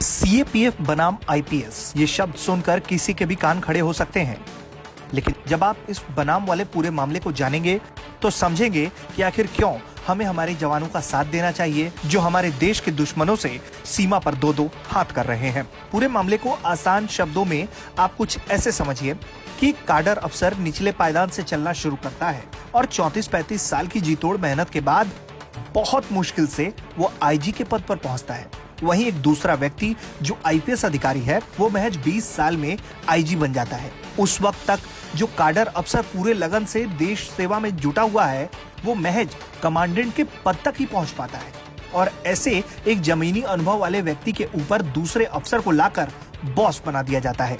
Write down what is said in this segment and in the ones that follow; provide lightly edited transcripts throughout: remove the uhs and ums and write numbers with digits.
CAPF बनाम IPS, ये शब्द सुनकर किसी के भी कान खड़े हो सकते हैं, लेकिन जब आप इस बनाम वाले पूरे मामले को जानेंगे तो समझेंगे कि आखिर क्यों हमें हमारे जवानों का साथ देना चाहिए जो हमारे देश के दुश्मनों से सीमा पर दो दो हाथ कर रहे हैं। पूरे मामले को आसान शब्दों में आप कुछ ऐसे समझिए कि काडर अफसर निचले पायदान से चलना शुरू करता है और 34-35 साल की जीतोड़ मेहनत के बाद बहुत मुश्किल से वो आईजी के पद पर पहुंचता है। वहीं एक दूसरा व्यक्ति जो आईपीएस अधिकारी है वो महज 20 साल में आईजी बन जाता है। उस वक्त तक जो काडर अफसर पूरे लगन से देश सेवा में जुटा हुआ है वो महज कमांडेंट के पद तक ही पहुंच पाता है और ऐसे एक जमीनी अनुभव वाले व्यक्ति के ऊपर दूसरे अफसर को लाकर बॉस बना दिया जाता है।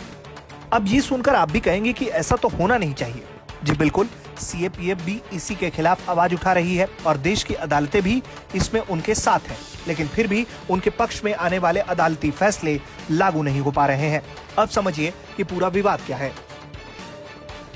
अब ये सुनकर आप भी कहेंगे कि ऐसा तो होना नहीं चाहिए। जी बिल्कुल, सीएपीएफ भी इसी के खिलाफ आवाज उठा रही है और देश की अदालतें भी इसमें उनके साथ हैं, लेकिन फिर भी उनके पक्ष में आने वाले अदालती फैसले लागू नहीं हो पा रहे हैं। अब समझिए कि पूरा विवाद क्या है।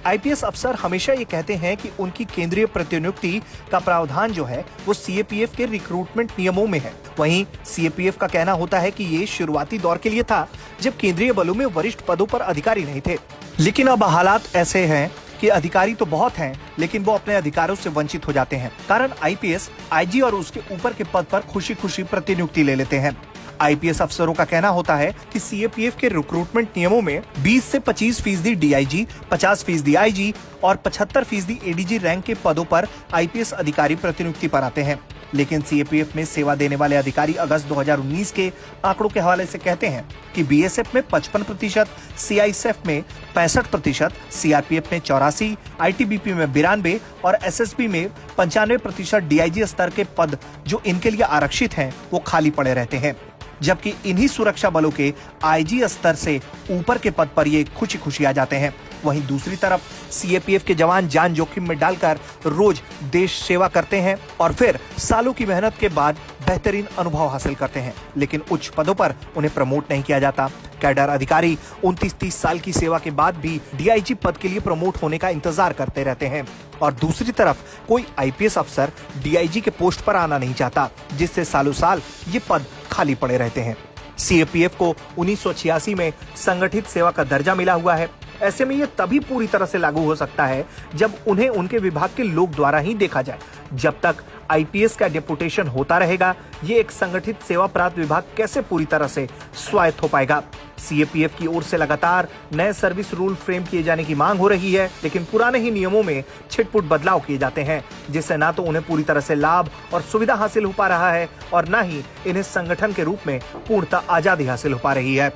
आईपीएस अफसर हमेशा ये कहते हैं कि उनकी केंद्रीय प्रतिनियुक्ति का प्रावधान जो है वो सीएपीएफ के रिक्रूटमेंट नियमों में है। वहीं सीएपीएफ का कहना होता है कि ये शुरुआती दौर के लिए था जब केंद्रीय बलों में वरिष्ठ पदों पर अधिकारी नहीं थे, लेकिन अब हालात ऐसे हैं कि अधिकारी तो बहुत हैं, लेकिन वो अपने अधिकारों से वंचित हो जाते हैं। कारण आईपीएस आईजी और उसके ऊपर के पद पर खुशी खुशी प्रतिनियुक्ति ले लेते हैं। आईपीएस अफसरों का कहना होता है कि सीएपीएफ के रिक्रूटमेंट नियमों में 20 से 25% डीआईजी, 50% आईजी और 75% एडीजी रैंक के पदों पर आईपीएस अधिकारी प्रतिनियुक्ति पर आते हैं। लेकिन सीएपीएफ में सेवा देने वाले अधिकारी अगस्त 2019 के आंकड़ों के हवाले से कहते हैं कि बीएसएफ में 55%, सीआईएसएफ में 65%, सीआरपीएफ में 84%, आईटीबीपी में 92% और एसएसबी में 95% डीआईजी स्तर के पद जो इनके लिए आरक्षित हैं वो खाली पड़े रहते हैं। जबकि इन्हीं सुरक्षा बलों के आईजी स्तर से ऊपर के पद पर ये खुशी खुशी आ जाते हैं। वहीं दूसरी तरफ सीएपीएफ के जवान जान जोखिम में डालकर रोज देश सेवा करते हैं और फिर सालों की मेहनत के बाद बेहतरीन अनुभव हासिल करते हैं, लेकिन उच्च पदों पर उन्हें प्रमोट नहीं किया जाता। कैडर अधिकारी 29-30 साल की सेवा के बाद भी डीआईजी पद के लिए प्रमोट होने का इंतजार करते रहते हैं और दूसरी तरफ कोई आईपीएस अफसर डीआईजी के पोस्ट पर आना नहीं चाहता, जिससे सालों साल ये पद खाली पड़े रहते हैं। सीएपीएफ को 1986 में संगठित सेवा का दर्जा मिला हुआ है। ऐसे में ये तभी पूरी तरह से लागू हो सकता है जब उन्हें उनके विभाग के लोग द्वारा ही देखा जाए। जब तक आईपीएस का डेपुटेशन होता रहेगा, ये एक संगठित सेवा प्राप्त विभाग कैसे पूरी तरह से स्वायत्त हो पाएगा। सीएपीएफ की ओर से लगातार नए सर्विस रूल फ्रेम किए जाने की मांग हो रही है, लेकिन पुराने ही नियमों में छिटपुट बदलाव किए जाते हैं, जिससे ना तो उन्हें पूरी तरह से लाभ और सुविधा हासिल हो पा रहा है और ना ही इन्हें संगठन के रूप में पूर्णतः आजादी हासिल हो पा रही है।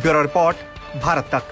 ब्यूरो रिपोर्ट, भारत तक।